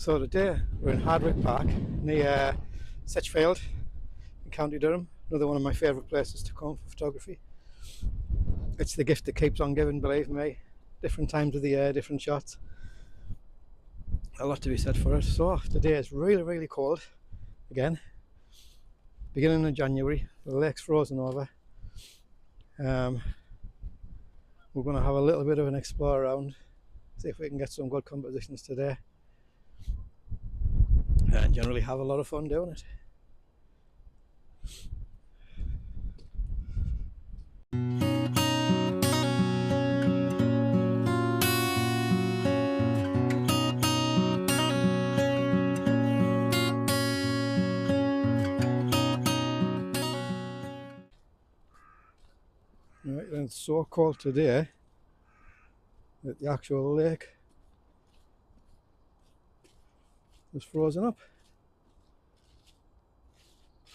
So today we're in Hardwick Park near Setchfield in County Durham, another one of my favourite places to come for photography. It's the gift that keeps on giving, believe me. Different times of the year, different shots. A lot to be said for it. So today is really cold again. Beginning of January, the lake's frozen over. We're going to have a little bit of an explore around, see if we can get some good compositions today, and generally have a lot of fun doing it. Right, and it's so cold today that the actual lake is frozen up.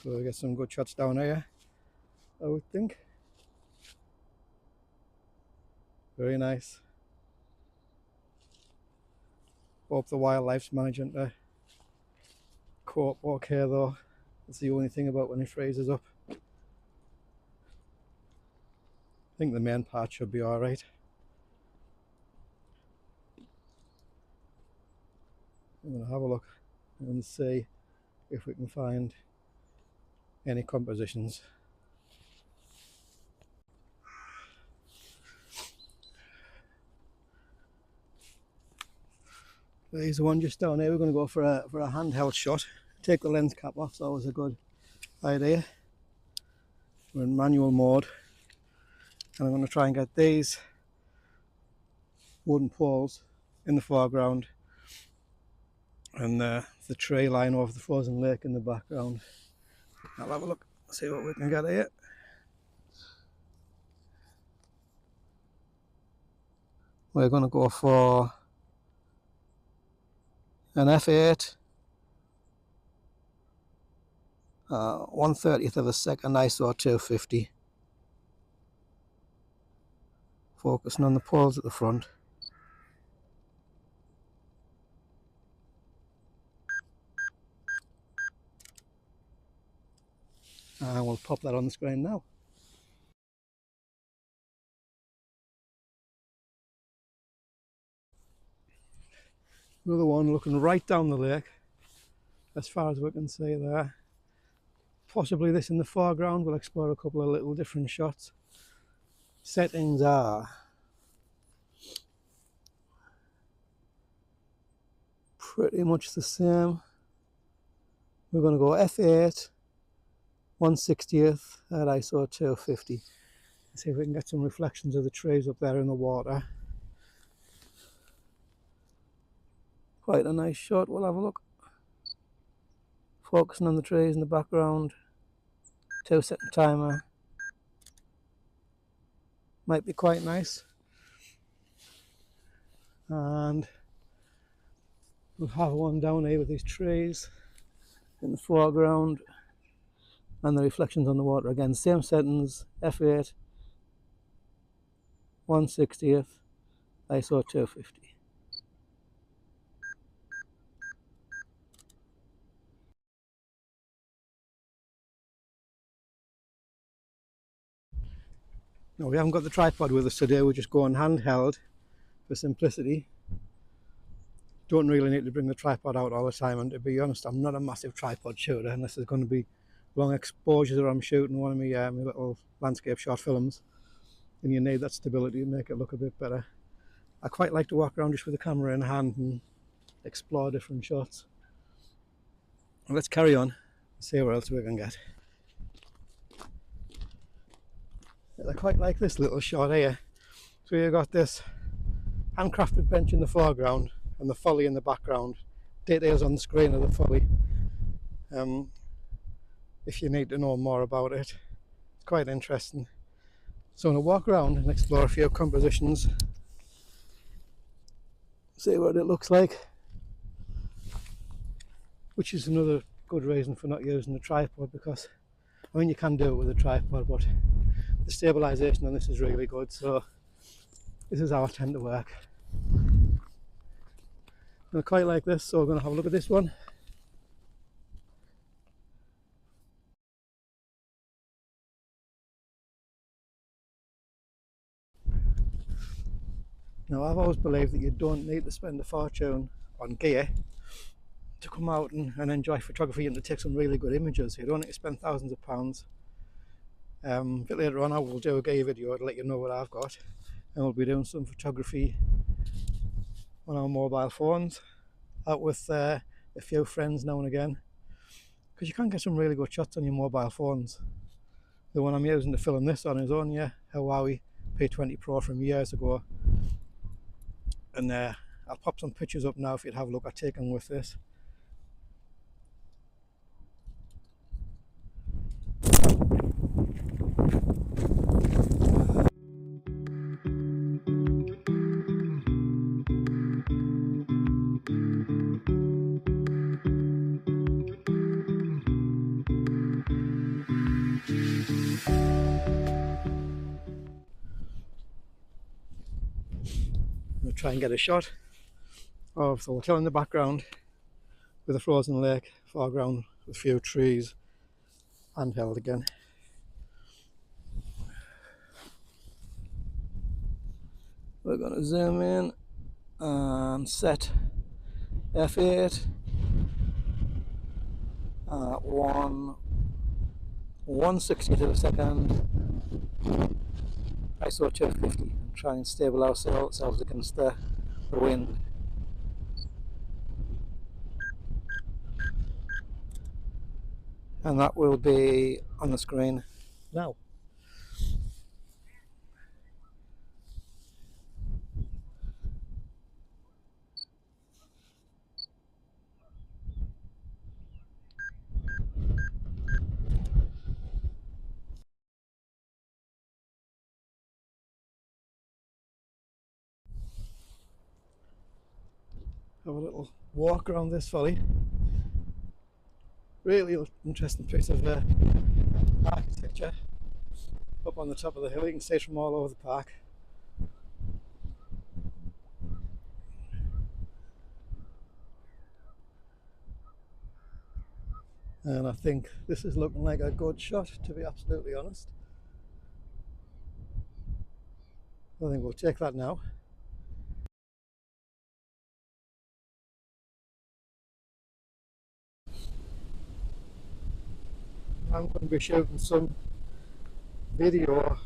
So we get some good shots down here, I would think. Very nice. Hope the wildlife's managing to cope okay though. That's the only thing about when it freezes up. I think the main part should be alright. I'm going to have a look and see if we can find any compositions. There's the one just down here. We're going to go for a handheld shot. Take the lens cap off, so that was a good idea. We're in manual mode, and I'm going to try and get these wooden poles in the foreground and the tree line over the frozen lake in the background. I'll have a look, see what we can get here. We're going to go for an f8, 1/30th of a second, ISO 250. Focusing on the poles at the front. And we'll pop that on the screen now. Another one looking right down the lake, as far as we can see there. Possibly this in the foreground. We'll explore a couple of little different shots. Settings are pretty much the same. We're going to go f8, 1/60th at ISO 250. See if we can get some reflections of the trees up there in the water. Quite a nice shot. We'll have a look. Focusing on the trees in the background. 2-second timer. Might be quite nice. And we'll have one down here with these trees in the foreground and the reflections on the water again. Same settings, f8, 1/60th, ISO 250. No, we haven't got the tripod with us today. We're just going handheld for simplicity. Don't really need to bring the tripod out all the time, and to be honest, I'm not a massive tripod shooter unless there's going to be long exposures or I'm shooting one of my little landscape short films, and you need that stability to make it look a bit better. I quite like to walk around just with the camera in hand and explore different shots. Well, let's carry on and see what else we can get. I quite like this little shot here. So you've got this handcrafted bench in the foreground and the folly in the background. Details on the screen of the folly. If you need to know more about it, it's quite interesting. So I'm going to walk around and explore a few compositions, see what it looks like, which is another good reason for not using the tripod, because I mean you can do it with a tripod, but the stabilisation on this is really good, so this is how I tend to work. I quite like this, so we're going to have a look at this one. Now, I've always believed that you don't need to spend a fortune on gear to come out and enjoy photography and to take some really good images. You don't need to spend thousands of pounds. A bit later on I will do a gear video to let you know what I've got, and we'll be doing some photography on our mobile phones, out with a few friends now and again, because you can get some really good shots on your mobile phones. The one I'm using to film this on is only a Huawei P20 Pro from years ago, and I'll pop some pictures up now if you'd have a look at taking with this. I'm going to try and get a shot of the hotel in the background with a frozen lake, foreground with a few trees, handheld again. We're going to zoom in and set F8 at 160 to the second, ISO 250, and try and stabilise ourselves against the wind. And that will be on the screen now. Have a little walk around this valley. Really interesting piece of architecture up on the top of the hill. You can see it from all over the park. And I think this is looking like a good shot, to be absolutely honest. I think we'll take that now. I'm going to be shooting some video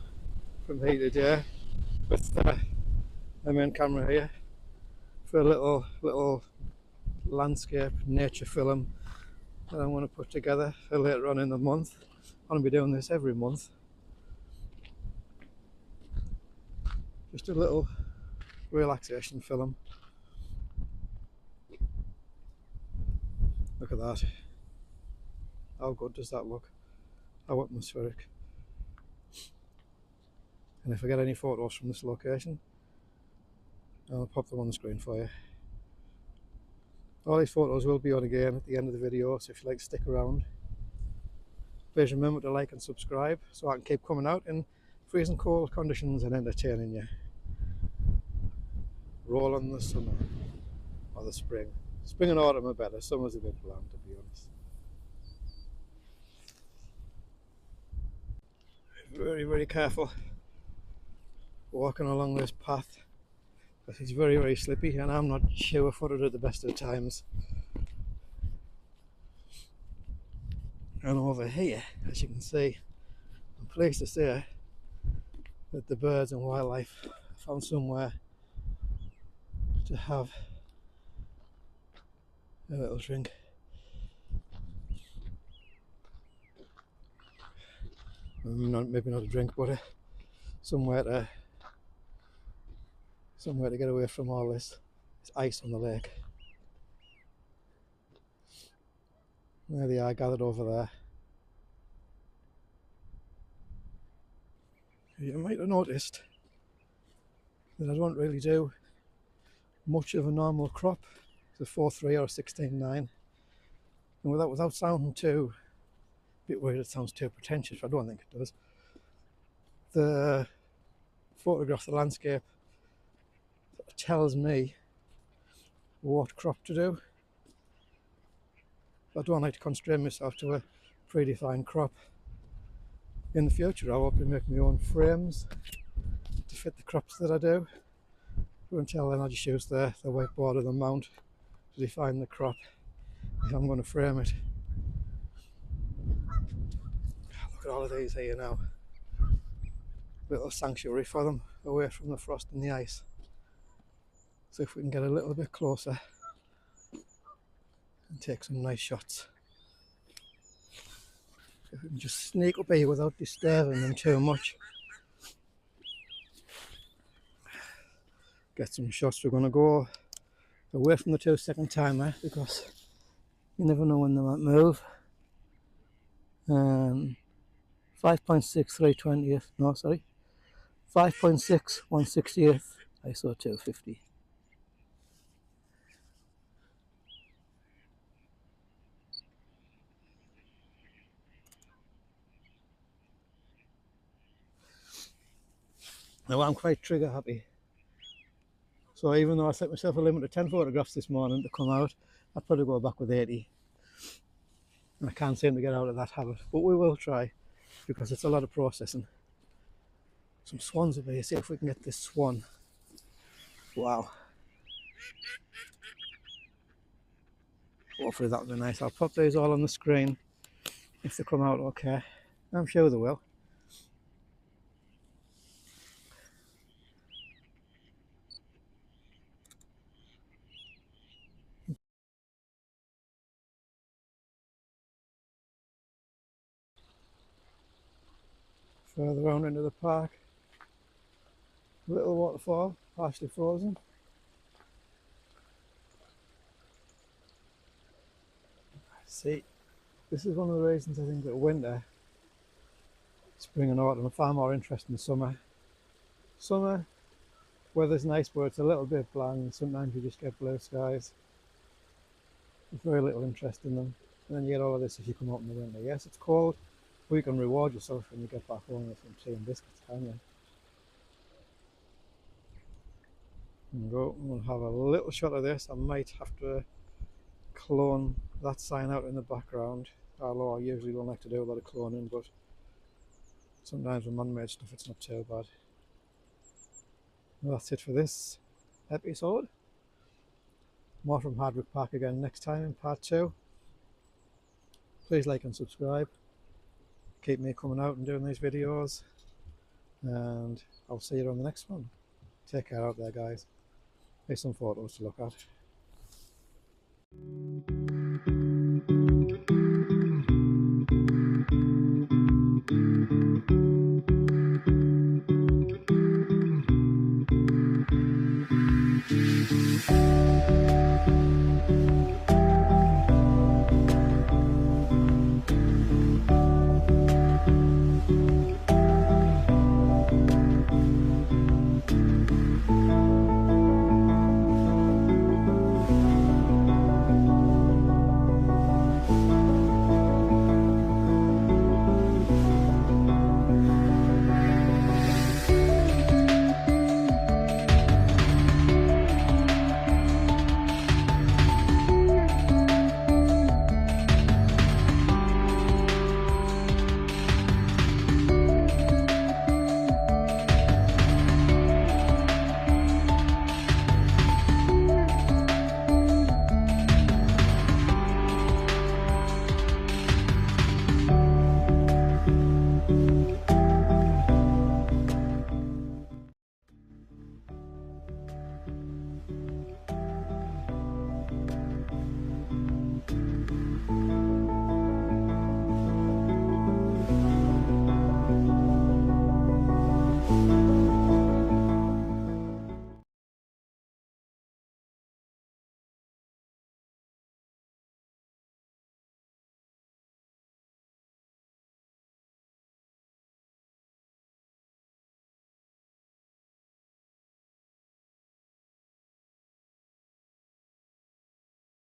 from here today with my main camera here for a little landscape nature film that I'm going to put together for later on in the month. I'm going to be doing this every month. Just a little relaxation film. Look at that. How good does that look? How atmospheric. And if I get any photos from this location, I'll pop them on the screen for you. All these photos will be on again at the end of the video, so if you'd like to stick around, please remember to like and subscribe so I can keep coming out in freezing cold conditions and entertaining you. Roll on the summer or the spring. Spring and autumn are better, summer's a bit bland, to be honest. Very, very careful walking along this path because it's very, very slippy and I'm not sure-footed at the best of times. And over here, as you can see, I'm pleased to say that the birds and wildlife found somewhere to have a little drink. Maybe not a drink, but somewhere to get away from all this ice on the lake. There they are, gathered over there. You might have noticed that I don't really do much of a normal crop. It's a 4.3 or a 16.9, and without sounding too a bit weird, it sounds too pretentious, but I don't think it does. The photograph, the landscape, tells me what crop to do. I don't like to constrain myself to a predefined crop. In the future I hope to make my own frames to fit the crops that I do. But until then I just use the whiteboard or the mount to define the crop if I'm going to frame it. Look at all of these here now. Little sanctuary for them, away from the frost and the ice. So if we can get a little bit closer and take some nice shots. If we can just sneak up here without disturbing them too much. Get some shots. We're going to go away from the 2-second timer because you never know when they might move. 5.6 3/20th, no sorry, 5.6 1/60th, ISO 250. Now I'm quite trigger happy. So even though I set myself a limit of 10 photographs this morning to come out, I'd probably go back with 80. And I can't seem to get out of that habit, but we will try because it's a lot of processing. Some swans over here, see if we can get this swan. Wow. Hopefully that'll be nice. I'll pop these all on the screen if they come out okay. I'm sure they will. Further on into the park, little waterfall, partially frozen. See, this is one of the reasons I think that winter, spring and autumn are far more interesting than summer. Summer, weather's nice but it's a little bit bland, sometimes you just get blue skies. There's very little interest in them. And then you get all of this if you come out in the winter. Yes, it's cold, but you can reward yourself when you get back home with some tea and biscuits, can't you? And go, we'll have a little shot of this. I might have to clone that sign out in the background, although I usually don't like to do a lot of cloning, but sometimes with man-made stuff it's not too bad. Well, that's it for this episode. More from Hardwick Park again next time in part 2. Please like and subscribe. Keep me coming out and doing these videos, and I'll see you on the next one. Take care out there, guys. Here's some photos to look at.